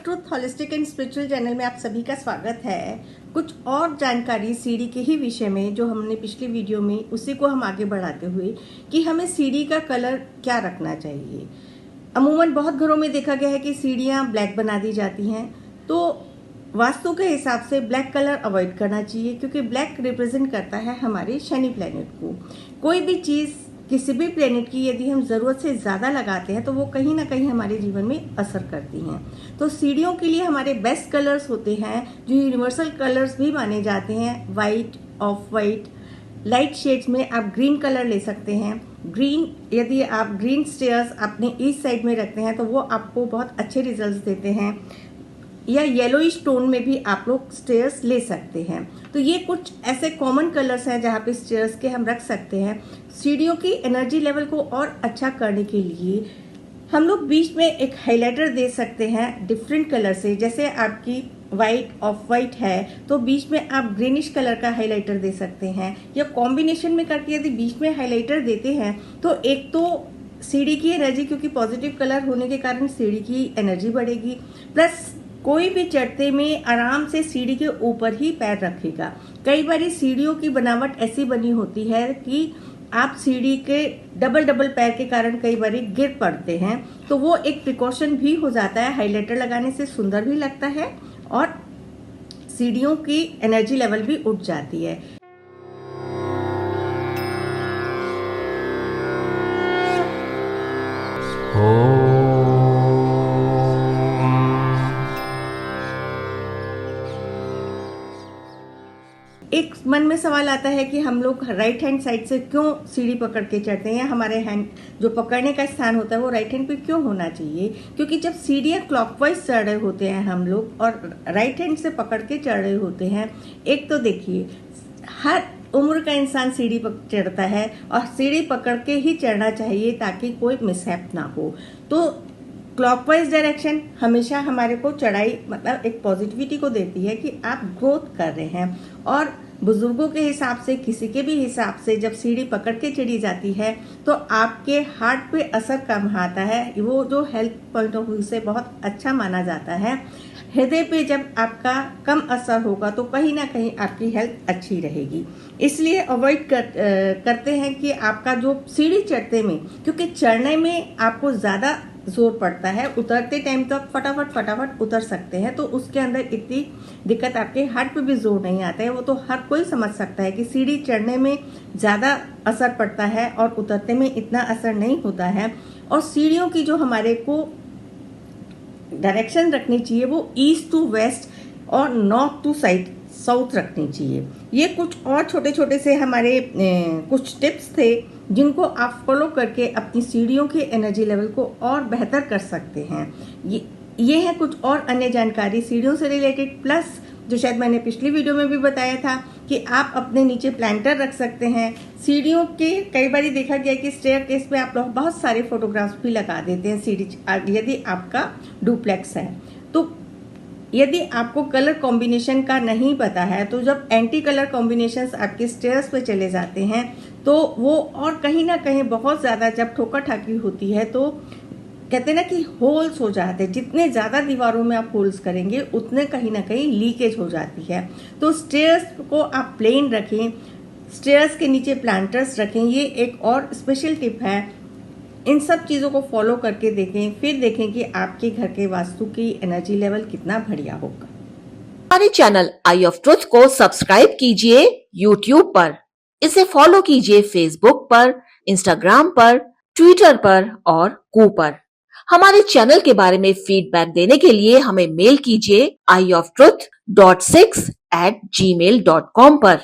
Truth holistic and spiritual channel में आप सभी का स्वागत है। कुछ और जानकारी सीढ़ी के ही विषय में जो हमने पिछली वीडियो में उसी को हम आगे बढ़ाते हुए कि हमें सीढ़ी का कलर क्या रखना चाहिए। अमूमन बहुत घरों में देखा गया है कि सीढ़ियाँ ब्लैक बना दी जाती हैं, तो वास्तु के हिसाब से ब्लैक कलर अवॉइड करना चाहिए क्योंकि ब्लैक रिप्रेजेंट करता है हमारे शनि प्लैनेट को। कोई भी चीज़ किसी भी प्लेनेट की यदि हम ज़रूरत से ज़्यादा लगाते हैं तो वो कहीं ना कहीं हमारे जीवन में असर करती हैं। तो सीढ़ियों के लिए हमारे बेस्ट कलर्स होते हैं जो यूनिवर्सल कलर्स भी माने जाते हैं, white, of white, light shades में आप ग्रीन कलर ले सकते हैं। ग्रीन, यदि आप ग्रीन स्टेयर्स अपने ईस्ट साइड में रखते हैं तो वो आपको बहुत अच्छे रिजल्ट्स देते हैं, या येलोइश टोन में भी आप लोग स्टेयर्स ले सकते हैं। तो ये कुछ ऐसे कॉमन कलर्स हैं जहाँ पे स्टेयर्स के हम रख सकते हैं। सीढ़ियों की एनर्जी लेवल को और अच्छा करने के लिए हम लोग बीच में एक हाइलाइटर दे सकते हैं डिफरेंट कलर से। जैसे आपकी वाइट, ऑफ वाइट है तो बीच में आप ग्रीनिश कलर का हाइलाइटर दे सकते हैं, या कॉम्बिनेशन में करके यदि बीच में हाइलाइटर देते हैं तो एक तो सीढ़ी की एनर्जी, क्योंकि पॉजिटिव कलर होने के कारण सीढ़ी की एनर्जी बढ़ेगी, प्लस कोई भी चढ़ते में आराम से सीढ़ी के ऊपर ही पैर रखेगा। कई बार सीढ़ियों की बनावट ऐसी बनी होती है कि आप सीढ़ी के डबल पैर के कारण कई बार गिर पड़ते हैं, तो वो एक प्रिकॉशन भी हो जाता है। हाइलाइटर लगाने से सुंदर भी लगता है और सीढ़ियों की एनर्जी लेवल भी उठ जाती है। एक मन में सवाल आता है कि हम लोग राइट हैंड साइड से क्यों सीढ़ी पकड़ के चढ़ते हैं, हमारे हैंड जो पकड़ने का स्थान होता है वो राइट हैंड पे क्यों होना चाहिए। क्योंकि जब सीढ़ियाँ क्लॉकवाइज चढ़ रहे होते हैं हम लोग और राइट हैंड से पकड़ के चढ़ रहे होते हैं, एक तो देखिए हर उम्र का इंसान सीढ़ी पर चढ़ता है और सीढ़ी पकड़ के ही चढ़ना चाहिए ताकि कोई मिसहैप ना हो। तो क्लॉकवाइज डायरेक्शन हमेशा हमारे को चढ़ाई मतलब एक पॉजिटिविटी को देती है कि आप ग्रोथ कर रहे हैं। और बुजुर्गों के हिसाब से, किसी के भी हिसाब से जब सीढ़ी पकड़ के चढ़ी जाती है तो आपके हार्ट पे असर कम आता है, वो जो हेल्थ पॉइंट ऑफ व्यू से बहुत अच्छा माना जाता है। हृदय पे जब आपका कम असर होगा तो कहीं ना कहीं आपकी हेल्थ अच्छी रहेगी। इसलिए अवॉइड करते हैं कि आपका जो सीढ़ी चढ़ते में, क्योंकि चढ़ने में आपको ज़्यादा जोर पड़ता है, उतरते टाइम तो आप फटाफट उतर सकते हैं, तो उसके अंदर इतनी दिक्कत आपके हार्ट पे भी जोर नहीं आता है। वो तो हर कोई समझ सकता है कि सीढ़ी चढ़ने में ज़्यादा असर पड़ता है और उतरते में इतना असर नहीं होता है। और सीढ़ियों की जो हमारे को डायरेक्शन रखनी चाहिए वो ईस्ट टू वेस्ट और नॉर्थ टू साउथ रखनी चाहिए। ये कुछ और छोटे छोटे से हमारे कुछ टिप्स थे जिनको आप फॉलो करके अपनी सीढ़ियों की एनर्जी लेवल को और बेहतर कर सकते हैं। ये है कुछ और अन्य जानकारी सीढ़ियों से रिलेटेड, प्लस जो शायद मैंने पिछली वीडियो में भी बताया था कि आप अपने नीचे प्लांटर रख सकते हैं। सीढ़ियों के कई बार देखा गया कि स्टेयरकेस पे आप लोग बहुत सारे फोटोग्राफ्स भी लगा देते हैं सीढ़ी, यदि आपका डुप्लेक्स है। तो यदि आपको कलर कॉम्बिनेशन का नहीं पता है तो जब एंटी कलर कॉम्बिनेशंस आपके स्टेयर्स पे चले जाते हैं तो वो और कहीं ना कहीं बहुत ज़्यादा जब ठोकर ठाकी होती है तो कहते हैं ना कि होल्स हो जाते हैं। जितने ज़्यादा दीवारों में आप होल्स करेंगे उतने कहीं ना कहीं लीकेज हो जाती है। तो स्टेयर्स को आप प्लेन रखें, स्टेयर्स के नीचे प्लांटर्स रखें, ये एक और स्पेशल टिप है। इन सब चीज़ों को फॉलो करके देखें, फिर देखें कि आपके घर के वास्तु की एनर्जी लेवल कितना बढ़िया होगा। हमारे चैनल आई ऑफ ट्रुथ को सब्सक्राइब कीजिए YouTube पर, इसे फॉलो कीजिए Facebook पर, Instagram पर, Twitter पर और कू पर। हमारे चैनल के बारे में फीडबैक देने के लिए हमें मेल कीजिए ioftruth.6@gmail.com पर।